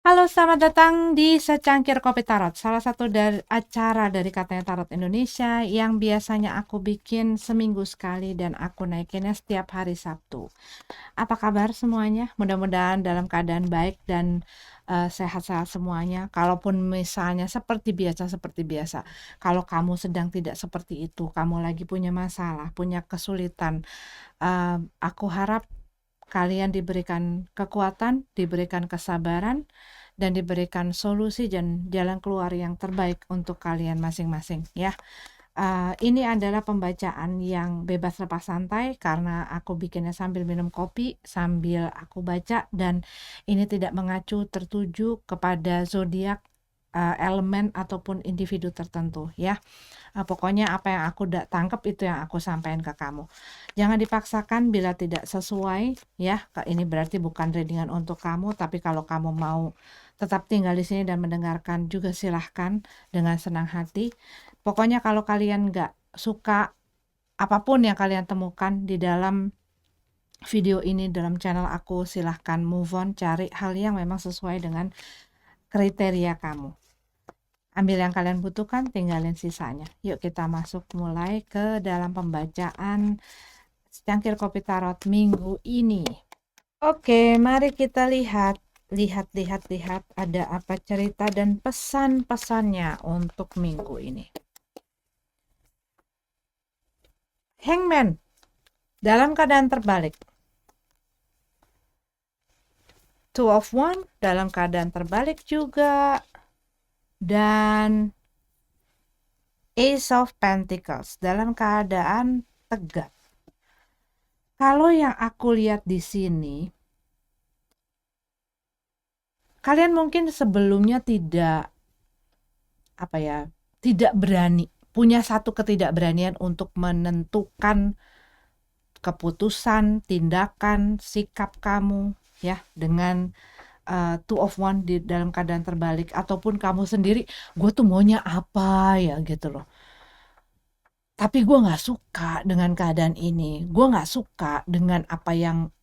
Halo, selamat datang di Secangkir Kopi Tarot, salah satu dari acara dari Katanya Tarot Indonesia yang biasanya aku bikin seminggu sekali dan aku naikinnya setiap hari Sabtu. Apa kabar semuanya? Mudah-mudahan dalam keadaan baik dan sehat-sehat semuanya. Kalaupun misalnya seperti biasa. Kalau kamu sedang tidak seperti itu, kamu lagi punya masalah, punya kesulitan, aku harap kalian diberikan kekuatan, diberikan kesabaran, dan diberikan solusi dan jalan keluar yang terbaik untuk kalian masing-masing ya. Ini adalah pembacaan yang bebas lepas santai karena aku bikinnya sambil minum kopi, sambil aku baca, dan ini tidak mengacu tertuju kepada zodiak, elemen ataupun individu tertentu ya. Pokoknya apa yang aku tangkap itu yang aku sampaikan ke kamu. Jangan dipaksakan bila tidak sesuai ya. Ini berarti bukan readingan untuk kamu, tapi kalau kamu mau tetap tinggal di sini dan mendengarkan juga silahkan dengan senang hati. Pokoknya kalau kalian nggak suka apapun yang kalian temukan di dalam video ini dalam channel aku, silahkan move on, cari hal yang memang sesuai dengan kriteria kamu. Ambil yang kalian butuhkan, tinggalin sisanya. Yuk kita masuk mulai ke dalam pembacaan Secangkir Kopi Tarot minggu ini. Oke, mari kita lihat. Lihat ada apa cerita dan pesan-pesannya untuk minggu ini. Hangman dalam keadaan terbalik. Two of One dalam keadaan terbalik juga. Dan Ace of Pentacles dalam keadaan tegak. Kalau yang aku lihat di sini, kalian mungkin sebelumnya tidak tidak berani, punya satu ketidakberanian untuk menentukan keputusan, tindakan, sikap kamu ya dengan Two of One di dalam keadaan terbalik, ataupun kamu sendiri, gue tuh maunya apa ya gitu loh. Tapi gue nggak suka dengan keadaan ini, gue nggak suka dengan apa yang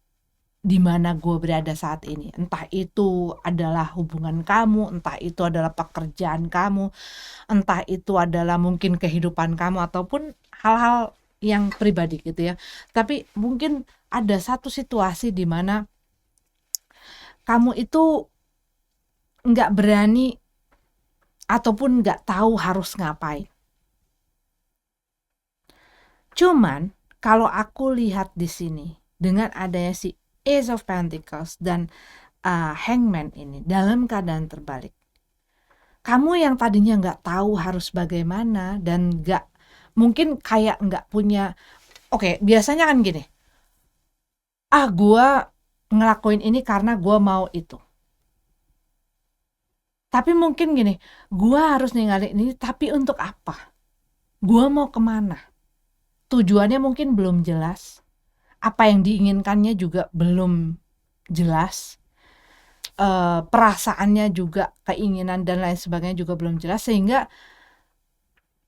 dimana gue berada saat ini. Entah itu adalah hubungan kamu, entah itu adalah pekerjaan kamu, entah itu adalah mungkin kehidupan kamu, ataupun hal-hal yang pribadi gitu ya. Tapi mungkin ada satu situasi di mana kamu itu nggak berani ataupun nggak tahu harus ngapain. Cuman kalau aku lihat di sini dengan adanya si Ace of Pentacles dan Hangman ini dalam keadaan terbalik, kamu yang tadinya nggak tahu harus bagaimana dan mungkin kayak nggak punya, oke, biasanya kan gini, gue ngelakuin ini karena gue mau itu. Tapi mungkin gini, gue harus ninggalin ini, tapi untuk apa? Gue mau kemana? Tujuannya mungkin belum jelas. Apa yang diinginkannya juga belum jelas. Perasaannya juga, keinginan dan lain sebagainya juga belum jelas, sehingga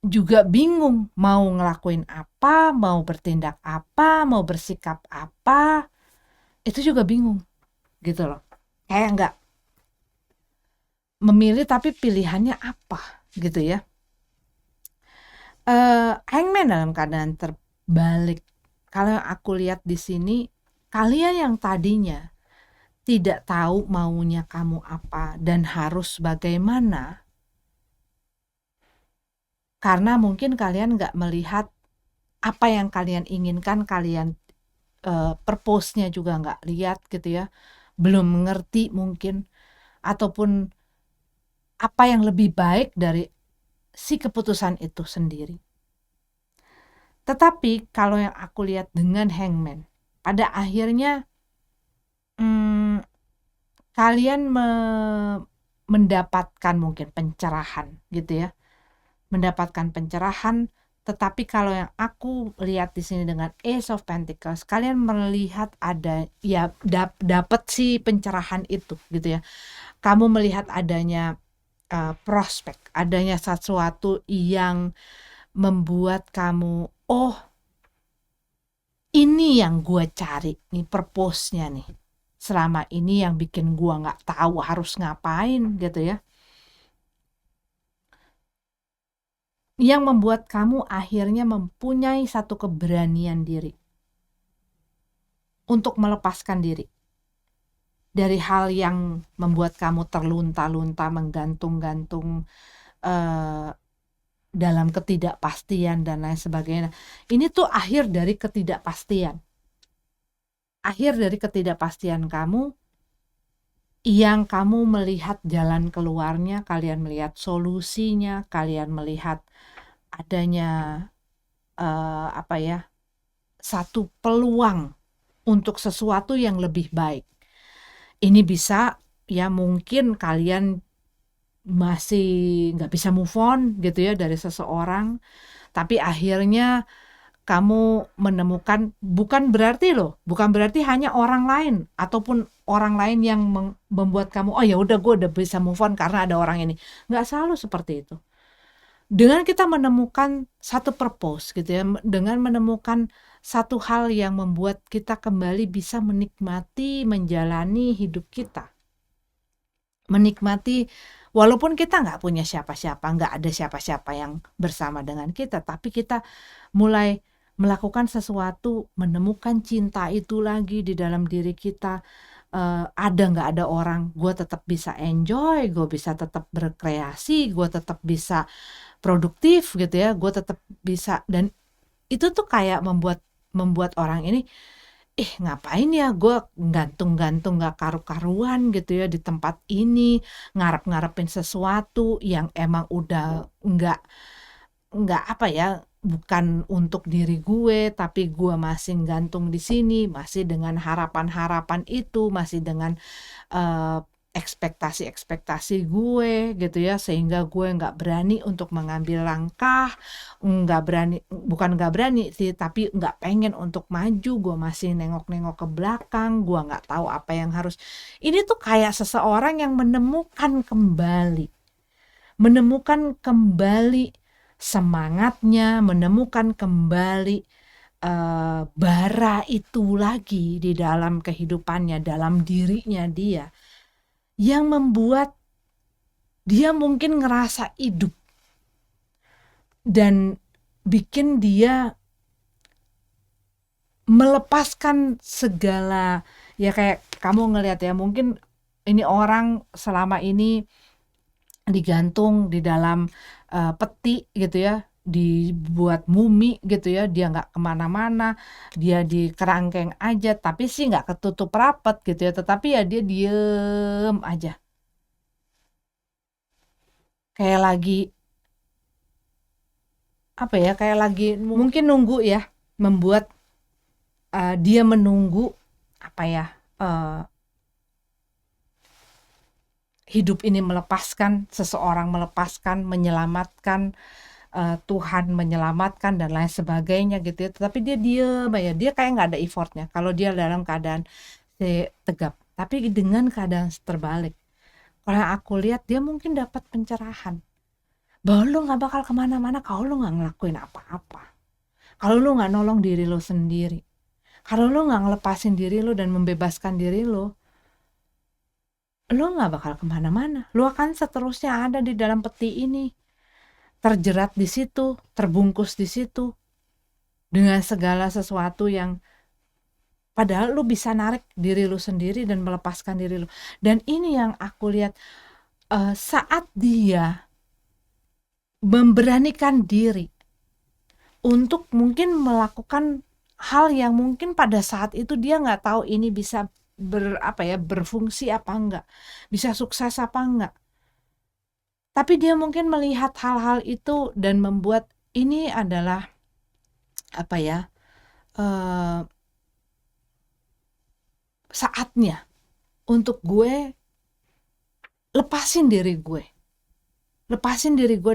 juga bingung mau ngelakuin apa, mau bertindak apa, mau bersikap apa. Itu juga bingung gitu loh. Kayak nggak memilih tapi pilihannya apa gitu ya. Hangman dalam keadaan terbalik. Kalau yang aku lihat di sini, kalian yang tadinya tidak tahu maunya kamu apa dan harus bagaimana, karena mungkin kalian nggak melihat apa yang kalian inginkan, kalian purpose-nya juga nggak lihat gitu ya, belum mengerti mungkin, ataupun apa yang lebih baik dari si keputusan itu sendiri. Tetapi kalau yang aku lihat dengan Hangman, pada akhirnya kalian mendapatkan mungkin pencerahan gitu ya, mendapatkan pencerahan. Tetapi kalau yang aku lihat di sini dengan Ace of Pentacles, kalian melihat ada ya dapat si pencerahan itu gitu ya. Kamu melihat adanya prospek, adanya sesuatu yang membuat kamu, oh ini yang gue cari nih, purpose-nya nih selama ini yang bikin gue nggak tahu harus ngapain gitu ya, yang membuat kamu akhirnya mempunyai satu keberanian diri untuk melepaskan diri dari hal yang membuat kamu terlunta-lunta, menggantung-gantung dalam ketidakpastian dan lain sebagainya. Ini tuh akhir dari ketidakpastian. Akhir dari ketidakpastian kamu, yang kamu melihat jalan keluarnya, kalian melihat solusinya, kalian melihat adanya satu peluang untuk sesuatu yang lebih baik. Ini bisa ya, mungkin kalian masih nggak bisa move on gitu ya dari seseorang, tapi akhirnya kamu menemukan, bukan berarti hanya orang lain ataupun orang lain yang membuat kamu oh ya udah gue udah bisa move on karena ada orang ini. Nggak selalu seperti itu. Dengan kita menemukan satu purpose gitu ya, dengan menemukan satu hal yang membuat kita kembali bisa menikmati menjalani hidup kita, menikmati walaupun kita nggak punya siapa-siapa, nggak ada siapa-siapa yang bersama dengan kita, tapi kita mulai melakukan sesuatu, menemukan cinta itu lagi di dalam diri kita. Ada nggak ada orang, gue tetap bisa enjoy, gue bisa tetap berkreasi, gue tetap bisa produktif gitu ya, gue tetap bisa. Dan itu tuh kayak membuat orang ini ngapain ya gue gantung-gantung gak karu-karuan gitu ya di tempat ini, ngarep-ngarepin sesuatu yang emang udah nggak bukan untuk diri gue, tapi gue masih gantung di sini, masih dengan harapan-harapan itu, masih dengan ekspektasi-ekspektasi gue gitu ya, sehingga gue nggak berani untuk mengambil langkah, bukan nggak berani sih, tapi nggak pengen untuk maju, gue masih nengok-nengok ke belakang, gue nggak tahu apa yang harus. Ini tuh kayak seseorang yang menemukan kembali semangatnya, menemukan kembali bara itu lagi di dalam kehidupannya, dalam dirinya dia, yang membuat dia mungkin ngerasa hidup dan bikin dia melepaskan segala, ya kayak kamu ngelihat ya, mungkin ini orang selama ini digantung di dalam peti gitu ya, dibuat mumi gitu ya, dia nggak kemana-mana, dia di kerangkeng aja, tapi sih nggak ketutup rapet gitu ya, tetapi ya dia diem aja, kayak lagi kayak lagi mungkin nunggu ya, membuat dia menunggu hidup ini seseorang melepaskan, menyelamatkan, Tuhan menyelamatkan dan lain sebagainya gitu ya, tetapi dia diem ya, dia kayak nggak ada effortnya kalau dia dalam keadaan tegap. Tapi dengan keadaan terbalik, kalau aku lihat dia mungkin dapat pencerahan bahwa lu nggak bakal kemana-mana kalau lu nggak ngelakuin apa-apa, kalau lu nggak nolong diri lu sendiri, kalau lu nggak ngelepasin diri lu dan membebaskan diri lu nggak bakal kemana-mana. Lu akan seterusnya ada di dalam peti ini, terjerat di situ, terbungkus di situ, dengan segala sesuatu yang padahal lu bisa narik diri lu sendiri dan melepaskan diri lu. Dan ini yang aku lihat, saat dia memberanikan diri untuk mungkin melakukan hal yang mungkin pada saat itu dia nggak tahu ini bisa berfungsi apa enggak, bisa sukses apa enggak. Tapi dia mungkin melihat hal-hal itu dan membuat ini adalah saatnya untuk gue lepasin diri gue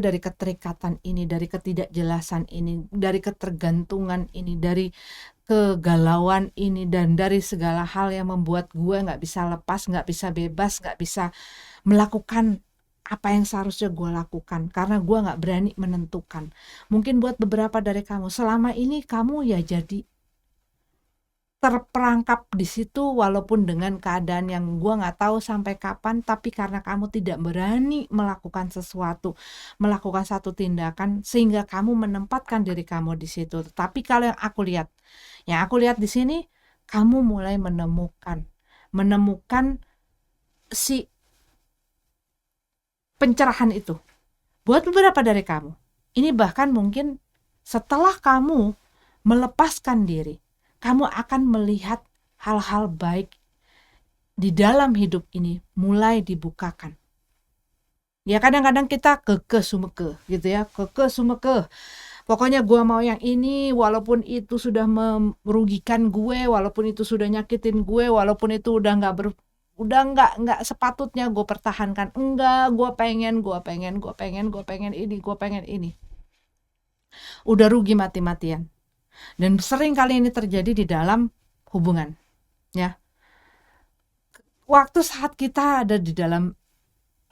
dari keterikatan ini, dari ketidakjelasan ini, dari ketergantungan ini, dari kegalauan ini, dan dari segala hal yang membuat gue nggak bisa lepas, nggak bisa bebas, nggak bisa melakukan apa yang seharusnya gue lakukan karena gue nggak berani menentukan. Mungkin buat beberapa dari kamu selama ini kamu ya jadi terperangkap di situ walaupun dengan keadaan yang gue nggak tahu sampai kapan, tapi karena kamu tidak berani melakukan sesuatu, melakukan satu tindakan sehingga kamu menempatkan diri kamu di situ. Tapi kalau yang aku lihat di sini, kamu mulai menemukan si pencerahan itu buat beberapa dari kamu. Ini bahkan mungkin setelah kamu melepaskan diri, kamu akan melihat hal-hal baik di dalam hidup ini mulai dibukakan. Ya kadang-kadang kita kekeh sumekeh gitu ya, kekeh sumekeh. Pokoknya gue mau yang ini, walaupun itu sudah merugikan gue, walaupun itu sudah nyakitin gue, walaupun itu udah nggak sepatutnya gue pertahankan. Enggak, gue pengen ini. Udah rugi mati-matian. Dan sering kali ini terjadi di dalam hubungan, ya. Waktu saat kita ada di dalam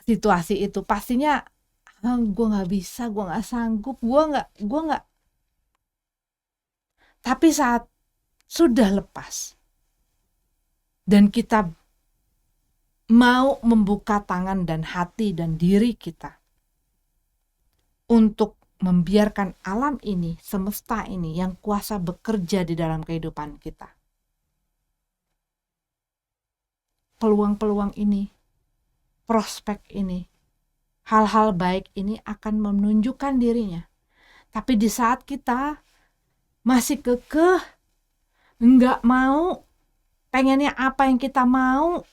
situasi itu, pastinya gue nggak bisa, gue nggak sanggup, gue nggak. Tapi saat sudah lepas dan kita mau membuka tangan dan hati dan diri kita untuk membiarkan alam ini, semesta ini yang kuasa bekerja di dalam kehidupan kita, peluang-peluang ini, prospek ini, hal-hal baik ini akan menunjukkan dirinya. Tapi di saat kita masih kekeh, nggak mau, pengennya apa yang kita mau,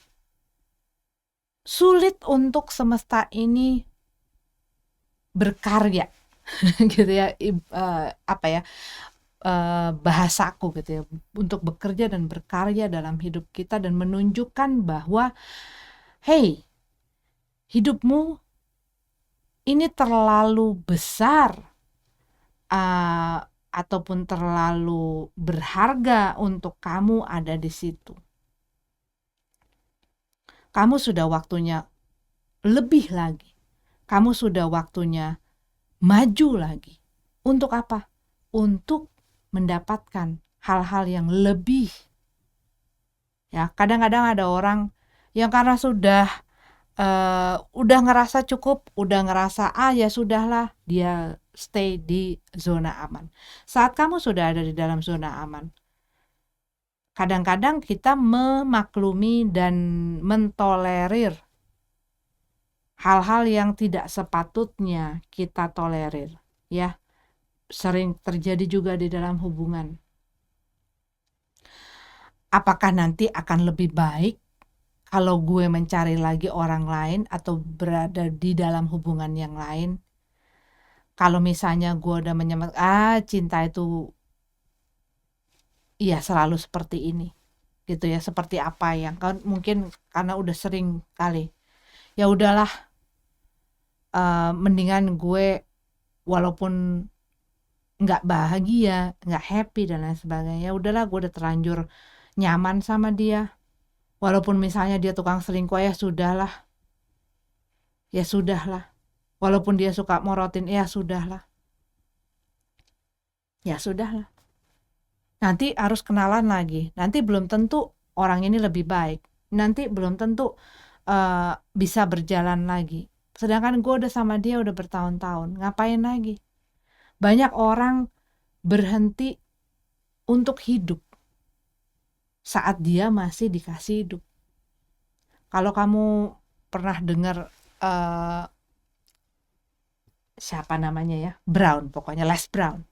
sulit untuk semesta ini berkarya gitu ya, bahasaku gitu ya, untuk bekerja dan berkarya dalam hidup kita dan menunjukkan bahwa hey, hidupmu ini terlalu besar ataupun terlalu berharga untuk kamu ada di situ. Kamu sudah waktunya lebih lagi. Kamu sudah waktunya maju lagi. Untuk apa? Untuk mendapatkan hal-hal yang lebih. Ya, kadang-kadang ada orang yang karena udah ngerasa cukup, udah ngerasa ya sudahlah, dia stay di zona aman. Saat kamu sudah ada di dalam zona aman, kadang-kadang kita memaklumi dan mentolerir hal-hal yang tidak sepatutnya kita tolerir, ya. Sering terjadi juga di dalam hubungan. Apakah nanti akan lebih baik kalau gue mencari lagi orang lain atau berada di dalam hubungan yang lain? Kalau misalnya gue udah cinta itu ya selalu seperti ini gitu ya, seperti apa yang kan mungkin karena udah sering kali, ya udahlah, mendingan gue walaupun nggak bahagia, nggak happy dan lain sebagainya, ya udahlah, gue udah terlanjur nyaman sama dia, walaupun misalnya dia tukang selingkuh, ya sudahlah, walaupun dia suka morotin, ya sudahlah, nanti harus kenalan lagi, nanti belum tentu orang ini lebih baik, nanti belum tentu bisa berjalan lagi, sedangkan gue udah sama dia udah bertahun-tahun, ngapain lagi? Banyak orang berhenti untuk hidup saat dia masih dikasih hidup. Kalau kamu pernah dengar siapa namanya ya, Brown, pokoknya Les Brown,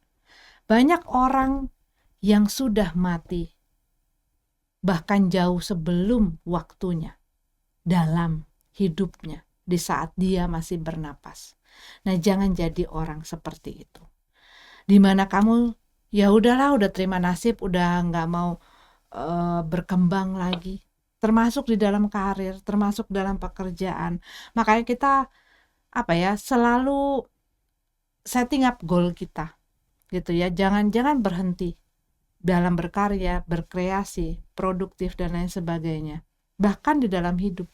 banyak orang yang sudah mati bahkan jauh sebelum waktunya dalam hidupnya di saat dia masih bernapas. Nah, jangan jadi orang seperti itu, dimana kamu ya udahlah, udah terima nasib, udah nggak mau berkembang lagi, termasuk di dalam karir, termasuk dalam pekerjaan. Makanya kita selalu setting up goal kita gitu ya, jangan berhenti dalam berkarya, berkreasi, produktif dan lain sebagainya, bahkan di dalam hidup,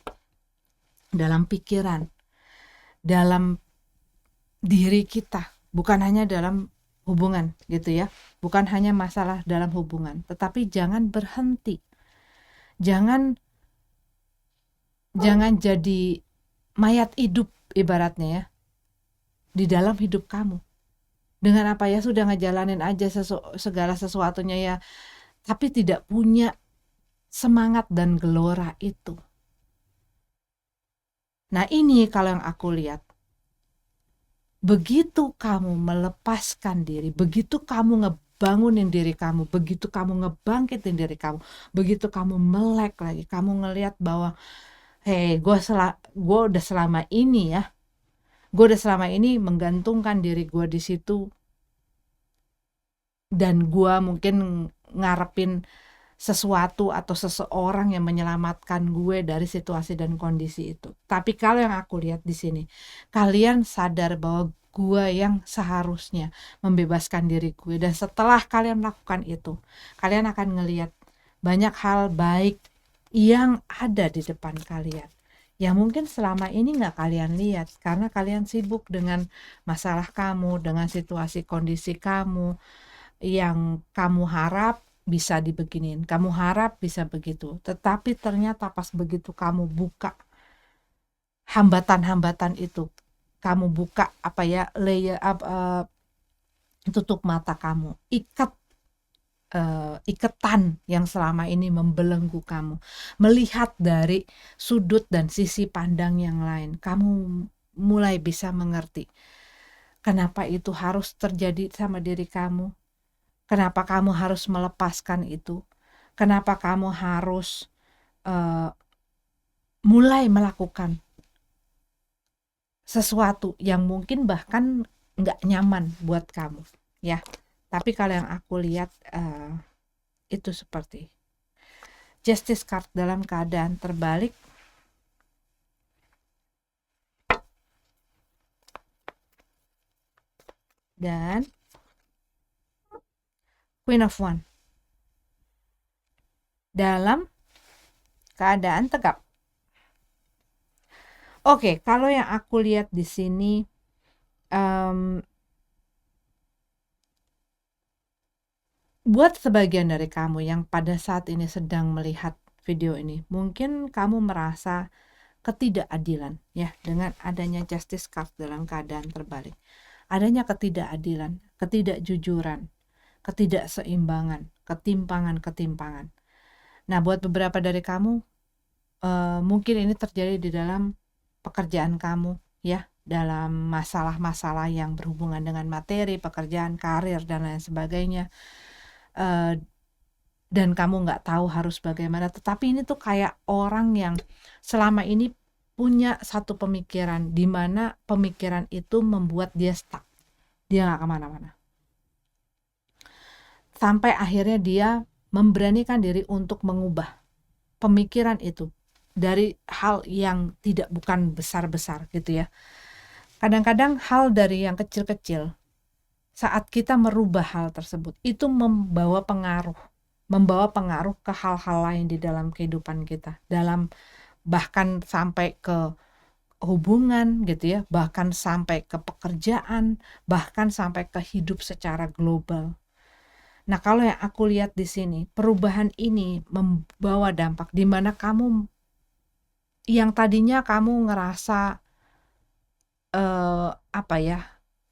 dalam pikiran, dalam diri kita, bukan hanya dalam hubungan gitu ya. Bukan hanya masalah dalam hubungan, tetapi jangan berhenti. Jangan jadi mayat hidup ibaratnya ya di dalam hidup kamu. Dengan apa ya, sudah ngejalanin aja segala sesuatunya ya, tapi tidak punya semangat dan gelora itu. Nah, ini kalau yang aku lihat, begitu kamu melepaskan diri, begitu kamu ngebangunin diri kamu, begitu kamu ngebangkitin diri kamu, begitu kamu melek lagi, kamu ngelihat bahwa gue udah selama ini ya, gue udah selama ini menggantungkan diri gue di situ, dan gue mungkin ngarepin sesuatu atau seseorang yang menyelamatkan gue dari situasi dan kondisi itu. Tapi kalau yang aku lihat di sini, kalian sadar bahwa gue yang seharusnya membebaskan diri gue, dan setelah kalian melakukan itu, kalian akan ngelihat banyak hal baik yang ada di depan kalian, yang mungkin selama ini nggak kalian lihat karena kalian sibuk dengan masalah kamu, dengan situasi kondisi kamu yang kamu harap bisa dibeginin, kamu harap bisa begitu, tetapi ternyata pas begitu kamu buka hambatan-hambatan itu, kamu buka tutup mata kamu, iketan yang selama ini membelenggu kamu, melihat dari sudut dan sisi pandang yang lain, kamu mulai bisa mengerti kenapa itu harus terjadi sama diri kamu. Kenapa kamu harus melepaskan itu? Kenapa kamu harus mulai melakukan sesuatu yang mungkin bahkan nggak nyaman buat kamu, ya. Tapi kalau yang aku lihat itu seperti Justice card dalam keadaan terbalik, dan Queen of Wands dalam keadaan tegap. Oke, kalau yang aku lihat di sini, buat sebagian dari kamu yang pada saat ini sedang melihat video ini, mungkin kamu merasa ketidakadilan ya dengan adanya Justice card dalam keadaan terbalik. Adanya ketidakadilan, ketidakjujuran, ketidakseimbangan, ketimpangan. Nah, buat beberapa dari kamu, mungkin ini terjadi di dalam pekerjaan kamu ya, dalam masalah-masalah yang berhubungan dengan materi, pekerjaan, karir, dan lain sebagainya. Dan kamu nggak tahu harus bagaimana, tetapi ini tuh kayak orang yang selama ini punya satu pemikiran, di mana pemikiran itu membuat dia stuck, dia nggak kemana-mana, sampai akhirnya dia memberanikan diri untuk mengubah pemikiran itu dari hal yang bukan besar-besar gitu ya. Kadang-kadang hal dari yang kecil-kecil, saat kita merubah hal tersebut, itu membawa pengaruh ke hal-hal lain di dalam kehidupan kita, dalam bahkan sampai ke hubungan gitu ya, bahkan sampai ke pekerjaan, bahkan sampai ke hidup secara global. Nah, kalau yang aku lihat di sini, perubahan ini membawa dampak di mana kamu yang tadinya kamu ngerasa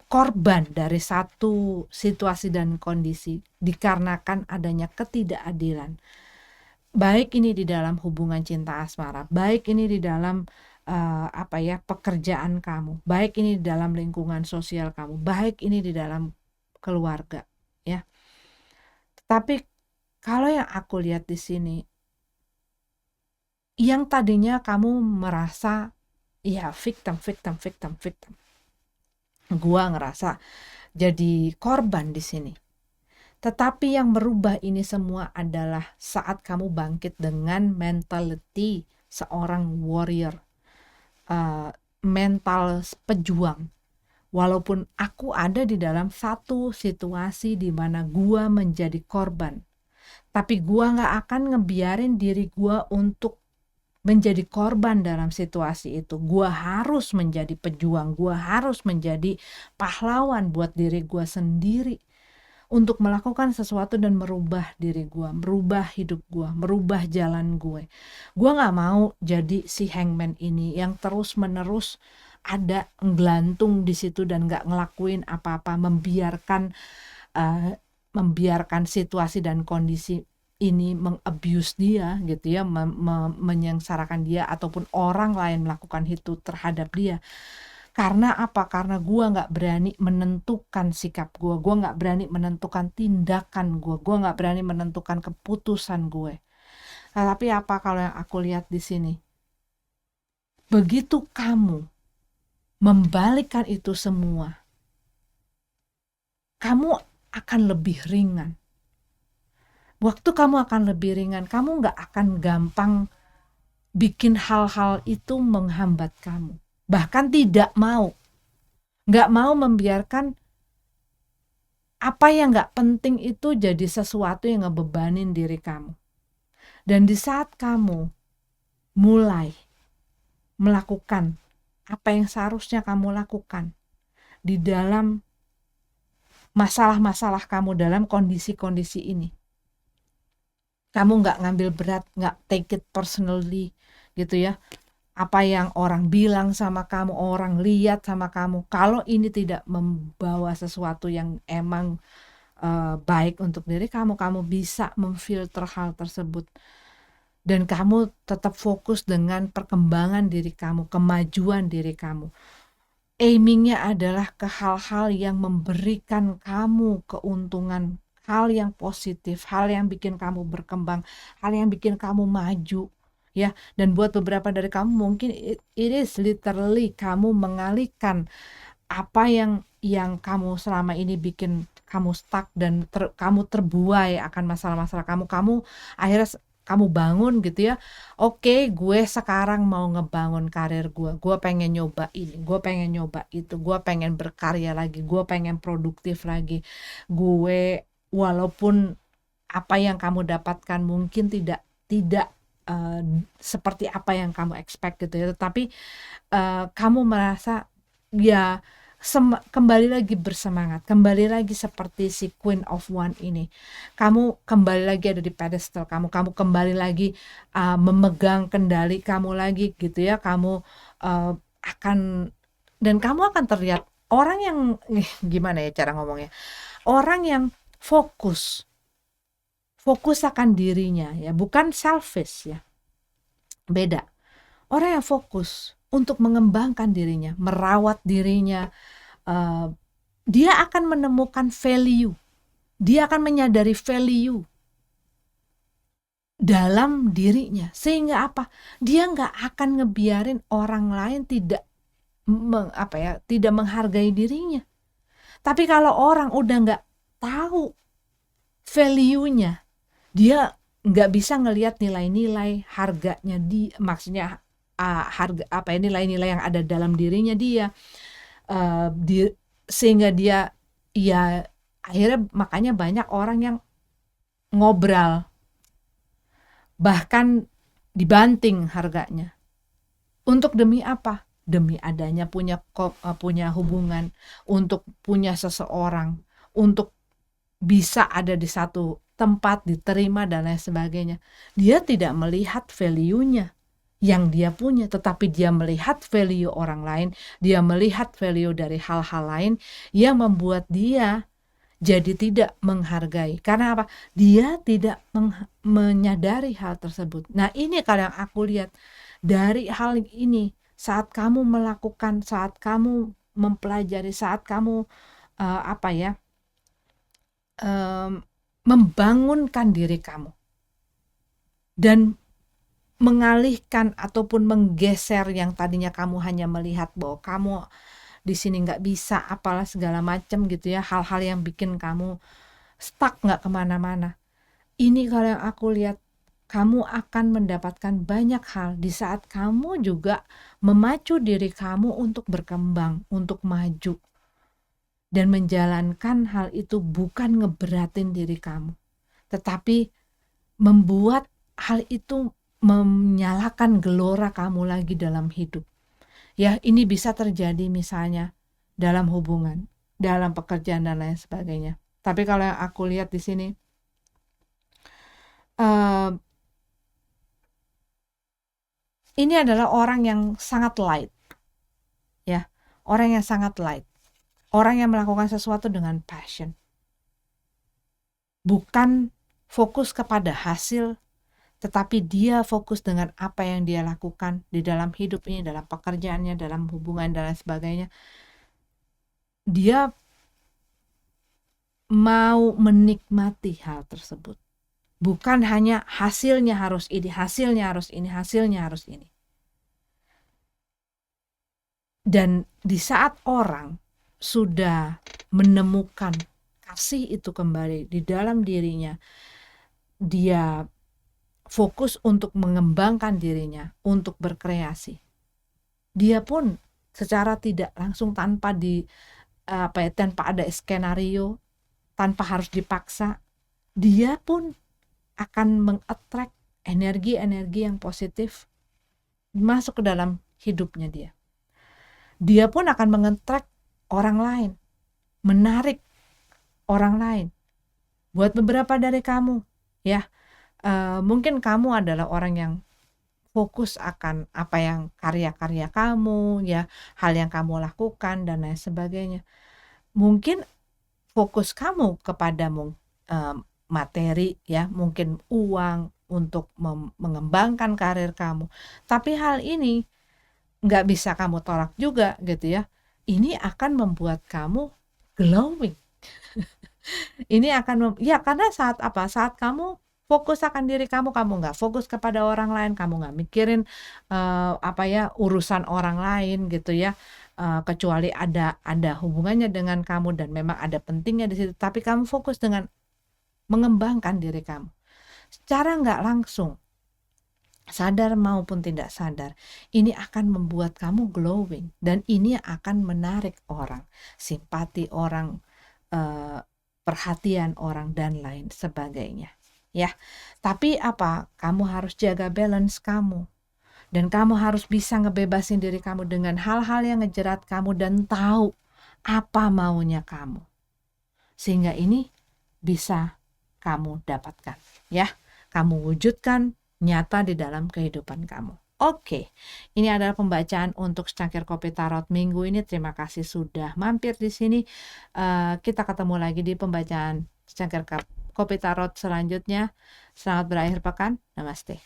korban dari satu situasi dan kondisi dikarenakan adanya ketidakadilan, baik ini di dalam hubungan cinta asmara, baik ini di dalam pekerjaan kamu, baik ini di dalam lingkungan sosial kamu, baik ini di dalam keluarga ya. Tapi kalau yang aku lihat di sini, yang tadinya kamu merasa ya victim, gua ngerasa jadi korban di sini. Tetapi yang merubah ini semua adalah saat kamu bangkit dengan mentality seorang warrior, mental pejuang. Walaupun aku ada di dalam satu situasi di mana gua menjadi korban, tapi gua nggak akan ngebiarin diri gua untuk menjadi korban dalam situasi itu. Gua harus menjadi pejuang, gua harus menjadi pahlawan buat diri gua sendiri untuk melakukan sesuatu dan merubah diri gua, merubah hidup gua, merubah jalan gue. Gua nggak mau jadi si hangman ini yang terus-menerus ada nggelantung di situ dan nggak ngelakuin apa-apa, membiarkan situasi dan kondisi ini mengabuse dia gitu ya, menyengsarakan dia ataupun orang lain melakukan itu terhadap dia. Karena apa? Karena gua nggak berani menentukan sikap gua nggak berani menentukan tindakan gua nggak berani menentukan keputusan gue. Nah, tapi apa kalau yang aku lihat di sini? Begitu kamu membalikkan itu semua, kamu akan lebih ringan. Waktu kamu akan lebih ringan, kamu nggak akan gampang bikin hal-hal itu menghambat kamu. Bahkan nggak mau membiarkan apa yang nggak penting itu jadi sesuatu yang ngebebanin diri kamu. Dan di saat kamu mulai melakukan apa yang seharusnya kamu lakukan di dalam masalah-masalah kamu, dalam kondisi-kondisi ini, kamu nggak ngambil berat, nggak take it personally gitu ya. Apa yang orang bilang sama kamu, orang lihat sama kamu, kalau ini tidak membawa sesuatu yang emang baik untuk diri kamu, kamu bisa memfilter hal tersebut. Dan kamu tetap fokus dengan perkembangan diri kamu, kemajuan diri kamu. Aimingnya adalah ke hal-hal yang memberikan kamu keuntungan, hal yang positif, hal yang bikin kamu berkembang, hal yang bikin kamu maju ya. Dan buat beberapa dari kamu mungkin it is literally kamu mengalihkan apa yang kamu selama ini bikin kamu stuck dan kamu terbuai akan masalah-masalah kamu akhirnya kamu bangun gitu ya. Oke, gue sekarang mau ngebangun karir gue pengen nyoba ini, gue pengen nyoba itu, gue pengen berkarya lagi, gue pengen produktif lagi. Gue walaupun apa yang kamu dapatkan mungkin tidak seperti apa yang kamu expect gitu ya, tetapi kamu merasa ya kembali lagi bersemangat, kembali lagi seperti si Queen of One ini. Kamu kembali lagi ada di pedestal kamu kembali lagi memegang kendali kamu lagi gitu ya. Kamu dan kamu akan terlihat orang yang gimana ya cara ngomongnya? Orang yang fokus akan dirinya ya, bukan selfish ya. Beda. Orang yang fokus untuk mengembangkan dirinya, merawat dirinya, dia akan menemukan value, dia akan menyadari value dalam dirinya, sehingga apa? Dia nggak akan ngebiarin orang lain tidak menghargai dirinya. Tapi kalau orang udah nggak tahu value-nya, dia nggak bisa ngelihat nilai-nilai harganya maksudnya harga nilai-nilai yang ada dalam dirinya dia, sehingga dia ya akhirnya makanya banyak orang yang ngobrol bahkan dibanting harganya untuk demi apa? Demi adanya punya hubungan, untuk punya seseorang, untuk bisa ada di satu tempat, diterima dan lain sebagainya. Dia tidak melihat value-nya yang dia punya, tetapi dia melihat value orang lain, dia melihat value dari hal-hal lain yang membuat dia jadi tidak menghargai. Karena apa? Dia tidak menyadari hal tersebut. Nah, ini kalau yang aku lihat dari hal ini, saat kamu melakukan, saat kamu mempelajari, saat kamu membangunkan diri kamu dan mengalihkan ataupun menggeser yang tadinya kamu hanya melihat bahwa kamu di sini nggak bisa apalah segala macam gitu ya, hal-hal yang bikin kamu stuck nggak kemana-mana. Ini kalau yang aku lihat, kamu akan mendapatkan banyak hal di saat kamu juga memacu diri kamu untuk berkembang, untuk maju dan menjalankan hal itu, bukan ngeberatin diri kamu, tetapi membuat hal itu menyalakan gelora kamu lagi dalam hidup. Ya, ini bisa terjadi misalnya dalam hubungan, dalam pekerjaan dan lain sebagainya. Tapi kalau yang aku lihat di sini, ini adalah orang yang sangat light, ya, orang yang sangat light, orang yang melakukan sesuatu dengan passion, bukan fokus kepada hasil, tetapi dia fokus dengan apa yang dia lakukan di dalam hidup ini, dalam pekerjaannya, dalam hubungan dan lain sebagainya. Dia mau menikmati hal tersebut. Bukan hanya hasilnya harus ini, hasilnya harus ini, hasilnya harus ini. Dan di saat orang sudah menemukan kasih itu kembali di dalam dirinya, dia fokus untuk mengembangkan dirinya, untuk berkreasi. Dia pun secara tidak langsung, tanpa ada skenario, tanpa harus dipaksa, dia pun akan meng-attract energi-energi yang positif masuk ke dalam hidupnya dia. Dia pun akan meng-attract orang lain, menarik orang lain. Buat beberapa dari kamu, ya, mungkin kamu adalah orang yang fokus akan apa yang karya-karya kamu, ya, hal yang kamu lakukan dan lain sebagainya. Mungkin fokus kamu kepada materi, ya, mungkin uang untuk mengembangkan karir kamu. Tapi hal ini nggak bisa kamu tolak juga gitu ya. Ini akan membuat kamu glowing. Ini akan ya, karena saat kamu fokus akan diri kamu nggak fokus kepada orang lain, kamu nggak mikirin urusan orang lain gitu ya, kecuali ada hubungannya dengan kamu dan memang ada pentingnya di situ, tapi kamu fokus dengan mengembangkan diri kamu. Secara nggak langsung, sadar maupun tidak sadar, ini akan membuat kamu glowing dan ini akan menarik orang, simpati orang, perhatian orang dan lain sebagainya, ya. Tapi kamu harus jaga balance kamu, dan kamu harus bisa ngebebasin diri kamu dengan hal-hal yang ngejerat kamu dan tahu apa maunya kamu, sehingga ini bisa kamu dapatkan, ya, kamu wujudkan nyata di dalam kehidupan kamu. Oke, ini adalah pembacaan untuk secangkir kopi tarot minggu ini. Terima kasih sudah mampir di sini. Kita ketemu lagi di pembacaan secangkir kopi tarot selanjutnya. Selamat berakhir pekan. Namaste.